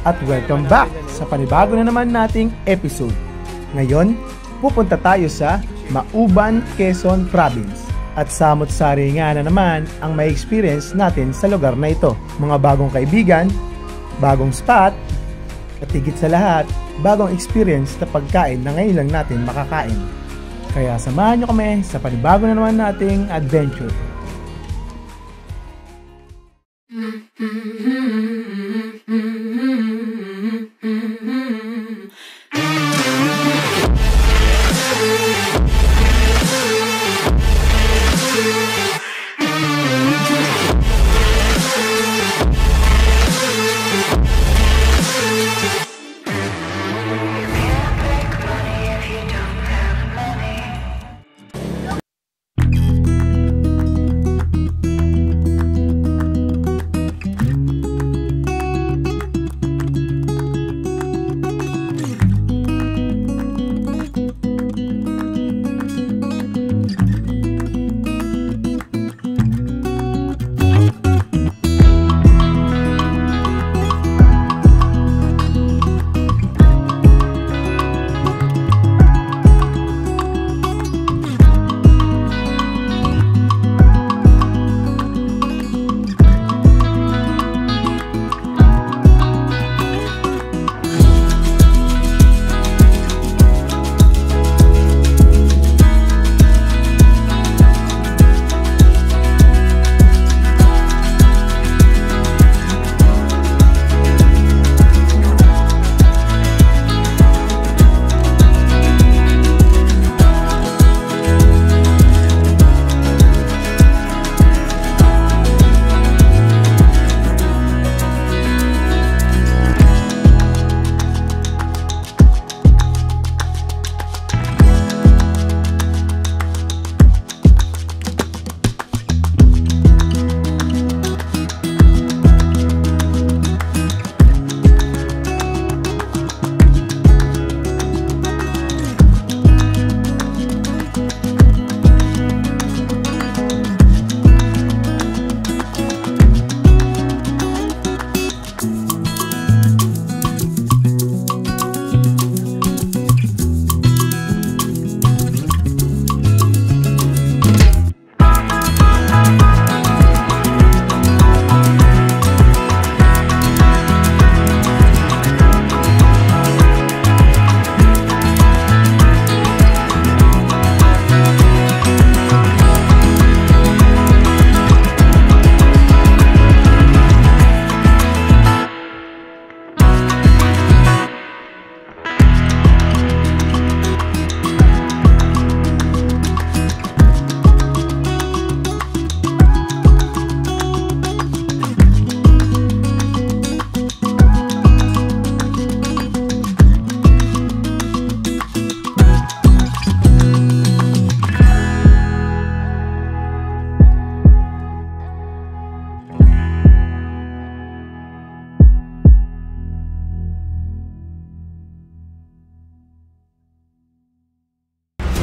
at welcome back sa panibago na naman nating episode. Ngayon, pupunta tayo sa Mauban, Quezon Province. At samot-sari nga na naman ang may experience natin sa lugar na ito. Mga bagong kaibigan, bagong spot, at higit sa lahat, bagong experience na pagkain na ngayon lang natin makakain. Kaya samahan nyo kami sa panibago na naman nating adventure.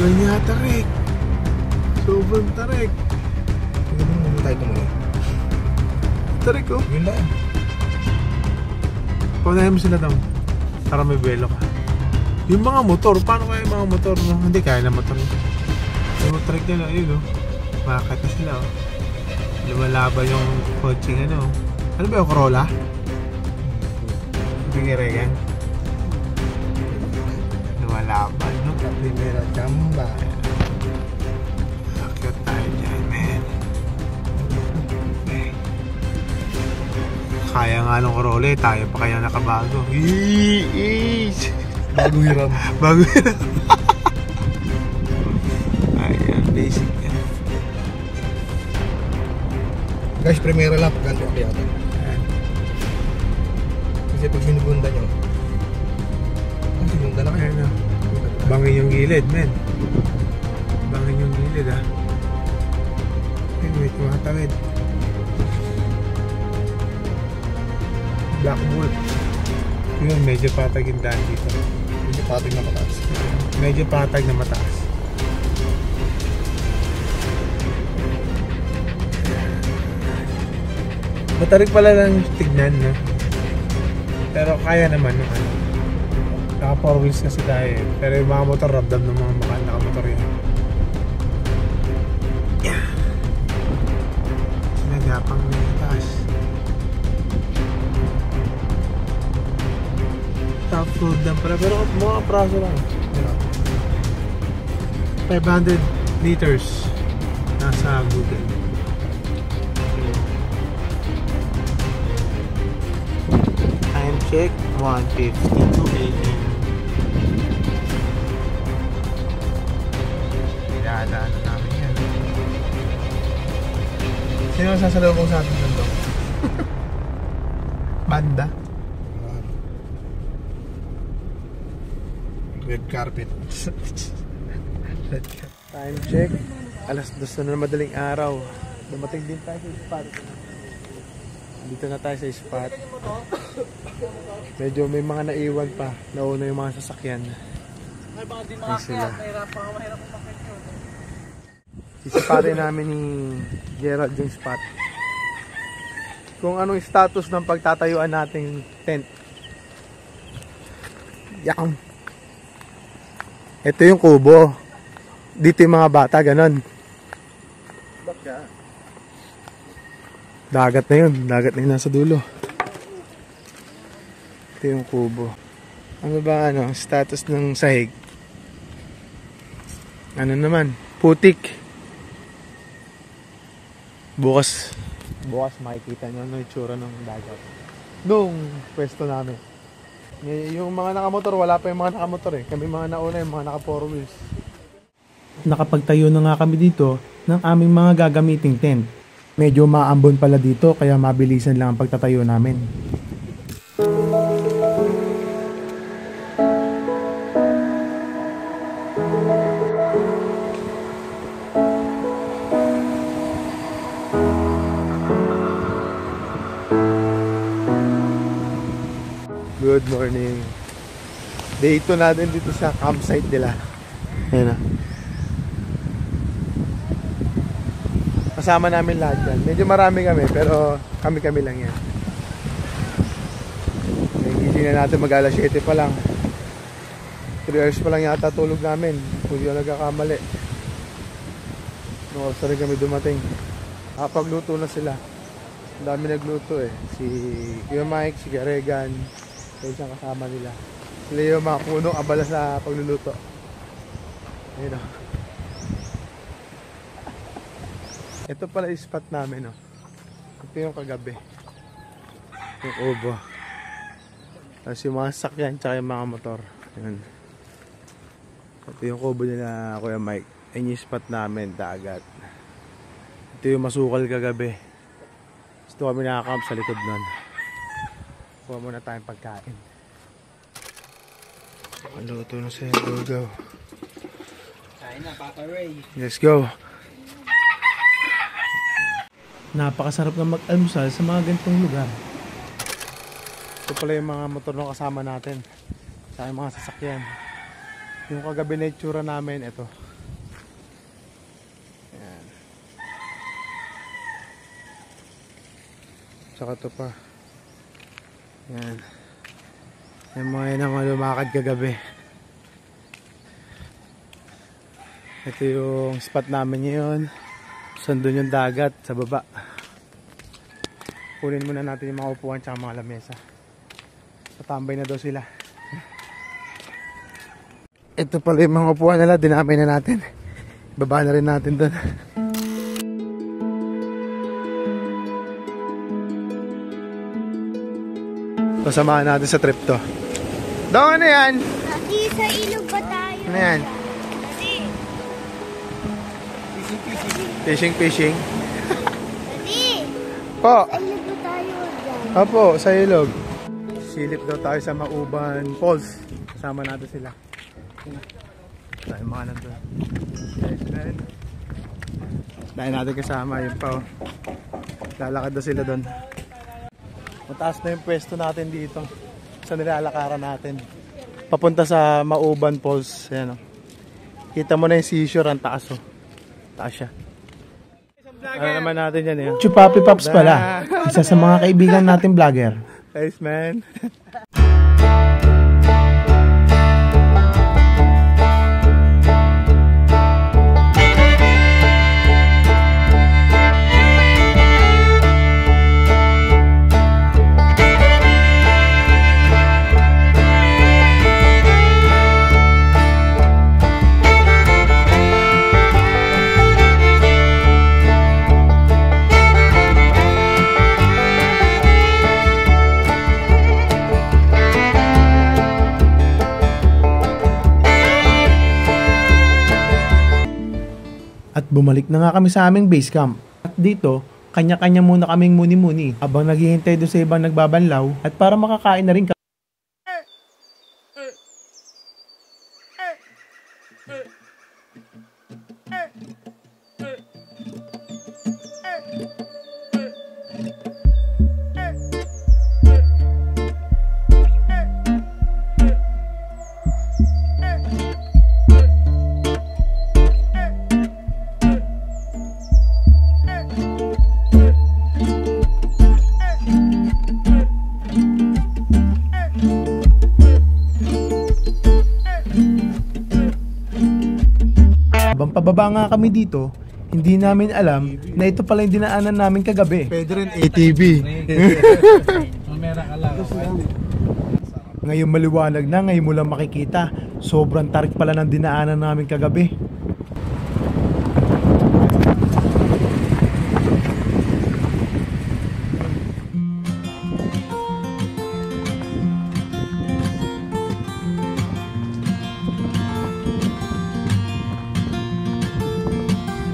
Wala niya tarik. Sobrang tarik. Hindi mo tayo tumuloy. Tarik ko. Yun lang. Paunahin mo sila daw. Para may belo ka. Yung mga motor, paano kaya yung mga motor? No? Hindi kaya na motor. Yung tarik nila, yun o. Makakit na sila o. Lumalaban yung coaching ano. Ano ba yung Corolla? Pingiregan. Lumalaban no? La primera chamba. Akit tayo dyan, man. Kaya nga nung Corolla eh, tayo pa kaya nakabago. Bago hiram. Bago hiram. Ayan, basic yan. Guys, primera lang pag ganito ako yata. Kasi pag sinugunda nyo, sinugunda na kayo na. Bangin yung gilid, men. Bangin yung gilid, ha. May tumatawid. Black Bull. Yun, medyo patag yung daan dito. Medyo patag na mataas. Medyo patag na mataas. Matarik pala lang tignan, no? Pero kaya naman naman. Naka 4 wheels kasi tayo eh. Pero yung mga motor, ramdam ng mga naka-motor yan. Yeah. Sinagapang na yung taas. Top load lang pala. Pero mga praso lang. 500 liters. Nasa Google. Time check 1:52 AM. Ilaan namin yan. Sino ang sasalubong sa atin doon? Banda? Red carpet. Time check. Alas 2 na madaling araw. Dumating din tayo sa spot. Dito na tayo sa spot. Medyo may mga naiwan pa. Nauna yung mga sasakyan. Ay sila. Sisipatin namin ni Gerald yung spot. Kung anong status ng pagtatayuan nating tent. Yakam. Ito yung kubo. Dito yung mga bata, ganon. Dagat na yun. Dagat na yun nasa dulo. Ito yung kubo. Ano ba status ng sahig? Ano naman? Putik. Bukas makikita nyo ano yung tsura ng dagat. Nung pwesto namin. Yung mga nakamotor, wala pa yung mga nakamotor eh. Kami mga nauna yung mga naka 4 wheels. Nakapagtayo na nga kami dito ng aming mga gagamiting tent. Medyo maambon pala dito kaya mabilisan lang ang pagtatayo namin. Good morning. Day 2 natin dito sa campsite nila. Ayan na. Kasama namin lahat yan. Medyo marami kami pero kami lang yan. Gising na natin mag alas 7 pa lang. 3 hours pa lang yata tulog namin. Kung di ako nagkakamali. Noong oras rin kami dumating. Kapagluto na sila. Ang dami nagluto eh. Si Kuya Mike, si Garegan. Kaya siyang kasama nila. Sila yung mga punong abala sa pagluluto. Ayun o. Ito pala yung spot namin o. Ito yung kagabi. Yung ubo. Tapos yung mga sakyan tsaka yung mga motor. Ayun. Ito yung kubo nila Kuya Mike. Ayun yung spot namin, dagat. Ito yung masukal kagabi. Gusto kami nakakamp sa likod nun. Kuha muna tayong pagkain. Maluto na siya. Go. Kain na, Papa Ray. Let's go. Napakasarap na mag-almusal sa mga ganitong lugar. Ito pala yung mga motor na kasama natin. Sa mga sasakyan. Yung kagabi na itsura namin, ito. Ayan. Tsaka ito pa. Ayan. Yung mga yun ang lumakad kagabi. Ito yung spot namin ngayon. Sandun yung dagat sa baba. Kunin muna natin yung mga upuan tsaka mga lamesa. Patambay na daw sila. Ito pala yung mga upuan nila. Dinamay na natin. Baba na rin natin doon. Pasamahan natin sa trip to. Daw ano yan? Kasi sa ilog ba tayo? Ano yan? Kasi. Fishing. Kasi. Po. Sa ilog ba tayo dyan? Opo, sa ilog. Silip daw tayo sa Mauban Falls. Kasama natin sila. Tayo mga nandun. Dahil natin kasama yun pa. Lalakad daw sila doon. Mataas na yung pwesto natin dito. Sa nilalakaran natin. Papunta sa Mauban Falls. Ayan o. Kita mo na yung seashore. Ang taas o. Taas siya. Ano naman natin yan eh. Chupapi Pops pala. Isa sa mga kaibigan natin vlogger. Nice, man. At bumalik na nga kami sa aming base camp. At dito, kanya-kanya muna kaming muni-muni habang naghihintay doon sa ibang nagbabanlaw at para makakain na rin kami. Habang pababa nga kami dito, hindi namin alam na ito pala yung dinaanan namin kagabi. Pwede rin ATV. Mamera ka lang. Ngayon maliwanag na, ngayon mo lang makikita. Sobrang tarik pala ng dinaanan namin kagabi.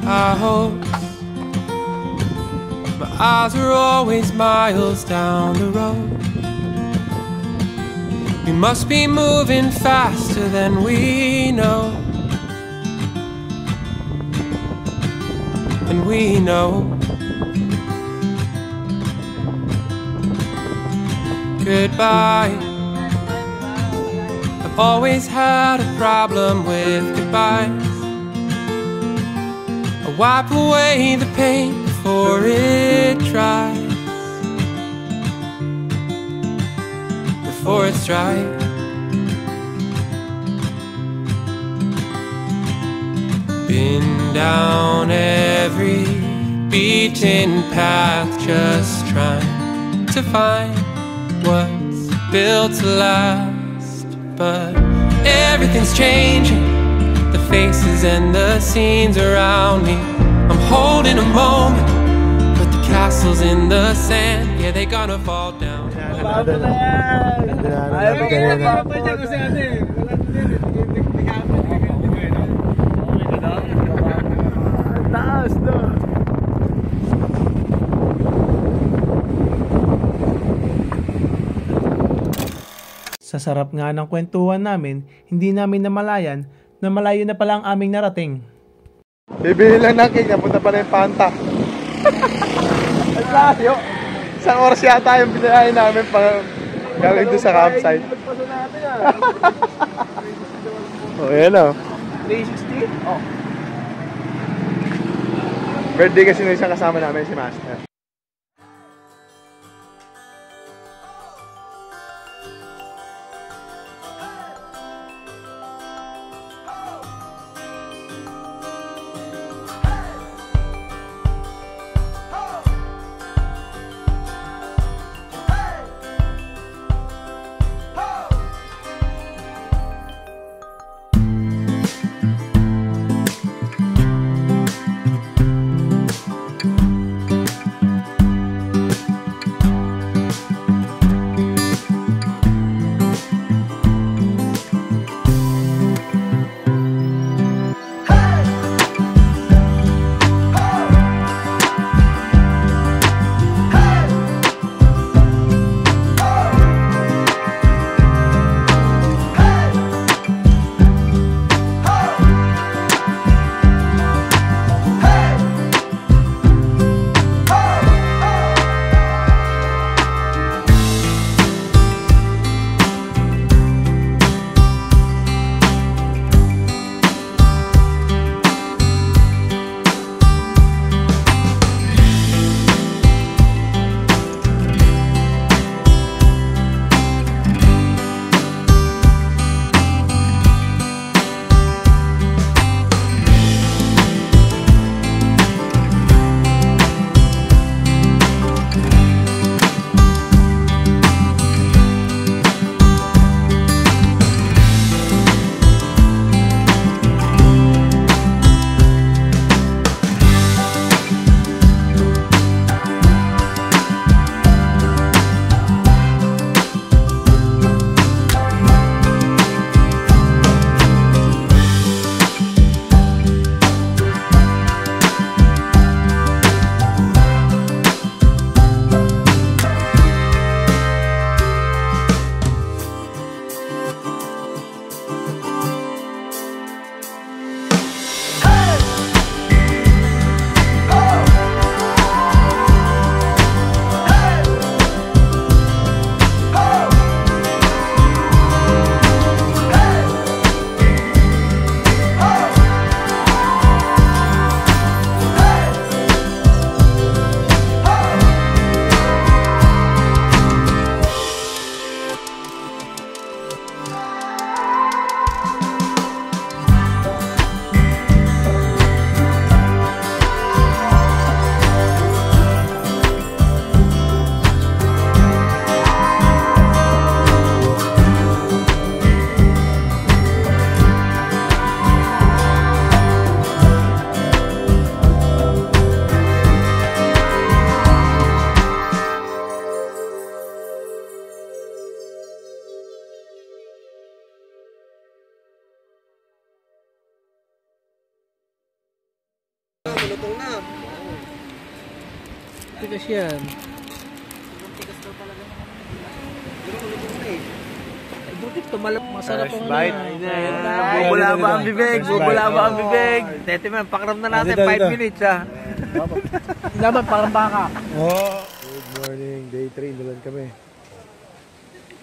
I hope my eyes are always miles down the road. We must be moving faster than we know, and we know. Goodbye. I've always had a problem with goodbyes. I wipe away the pain before it dries. Before it's dry. Been down every beaten path, just trying to find what's built to last. But everything's changing, the faces and the scenes around me. I'm holding a moment, but the castles in the sand, yeah, they gonna fall down. Bago na yan! Ayaw mo kaya papa niya kasi ano eh. Taas no! Sa sarap nga ng kwentuhan namin, hindi namin namalayan na malayo na pala ang aming narating. Bibili lang ng cake, napunta pa na yung Panta. Ang layo. Isang oras yata yung binayahin namin pang gawin doon sa campsite. Nagpaso natin ah. O, yan o. 360? Oh. Birthday kasi nung isang kasama namin si Master. Ito na. Tigas yan. Masarap ang bite. Bubulaba ang bibig. Bubulaba ang bibig. Tete man, pakiram na natin 5 minutes ha. Dapat pakiram baka. Oh. Good morning, day 3, inulan kami.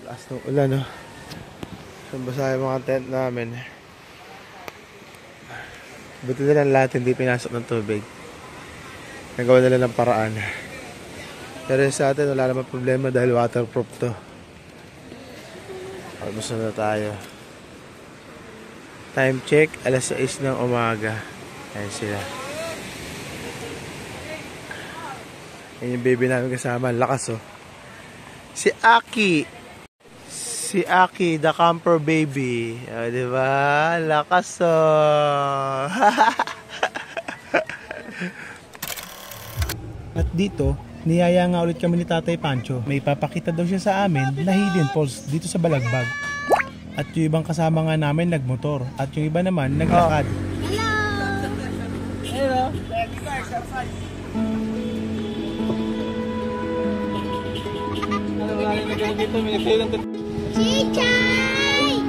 Last ng ulan, no? Basa yung mga tent namin. Buti na lang lahat hindi pinasok ng tubig. Nagawa nila ng paraan. Pero sa atin wala naman problema dahil waterproof to. Almost na tayo. Time check, alas 6 ng umaga. Ayan sila. Yan yung baby namin kasama. Lakas oh. Si Aki. Si Aki, the camper baby. O, diba? Lakas oh. At dito, niyaya nga ulit kami ni Tatay Pancho. May ipapakita daw siya sa amin na hidden falls dito sa Balagbag. At yung ibang kasama nga namin nagmotor. At yung iba naman naglakad. Hello. Chichay!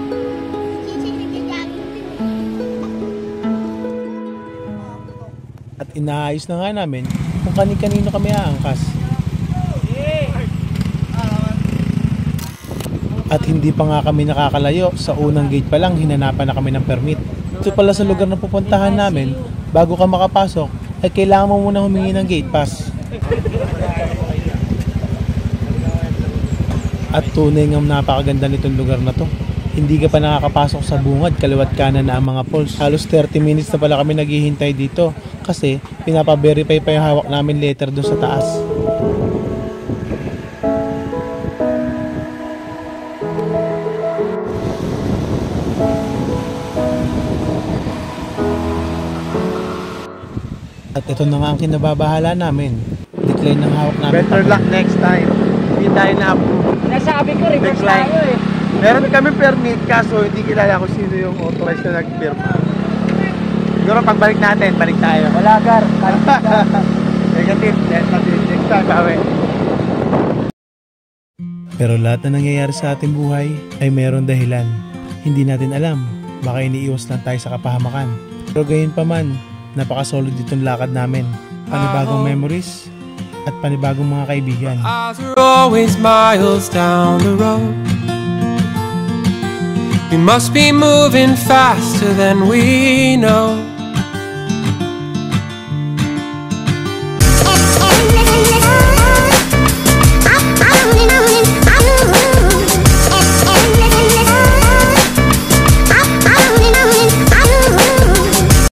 Chichay nagkagago. At inaayos na nga namin kung kani-kanino kami aangkas. At hindi pa nga kami nakakalayo, sa unang gate pa lang hinanapan na kami ng permit. Ito pala sa lugar na pupuntahan namin, bago ka makapasok, ay kailangan mo muna humingi ng gate pass. At tunay nga napakaganda nitong lugar na to. Hindi ka pa nakakapasok sa bungad, kaliwat kanan na ang mga falls. Halos 30 minutes na pala kami naghihintay dito kasi pinapa-verify pa yung hawak namin letter dun sa taas. At ito na nga ang kinababahala namin. Decline ng hawak namin. Better luck next time. Hindi tayo na-approve. Nasabi ko, reverse tayo eh. Meron kami permit kaso hindi kilala kung sino yung authorized na nagpirma. Siguro pagbalik natin, balik tayo. Wala, Gar. Negative. Next time, bawi. Pero lahat na nangyayari sa ating buhay ay mayroon dahilan. Hindi natin alam. Baka iniiwas lang tayo sa kapahamakan. Pero gayon pa man, napaka-solid itong lakad namin. Panibagong memories at panibagong mga kaibigan. Eyes are always miles down the road. We must be moving faster than we know.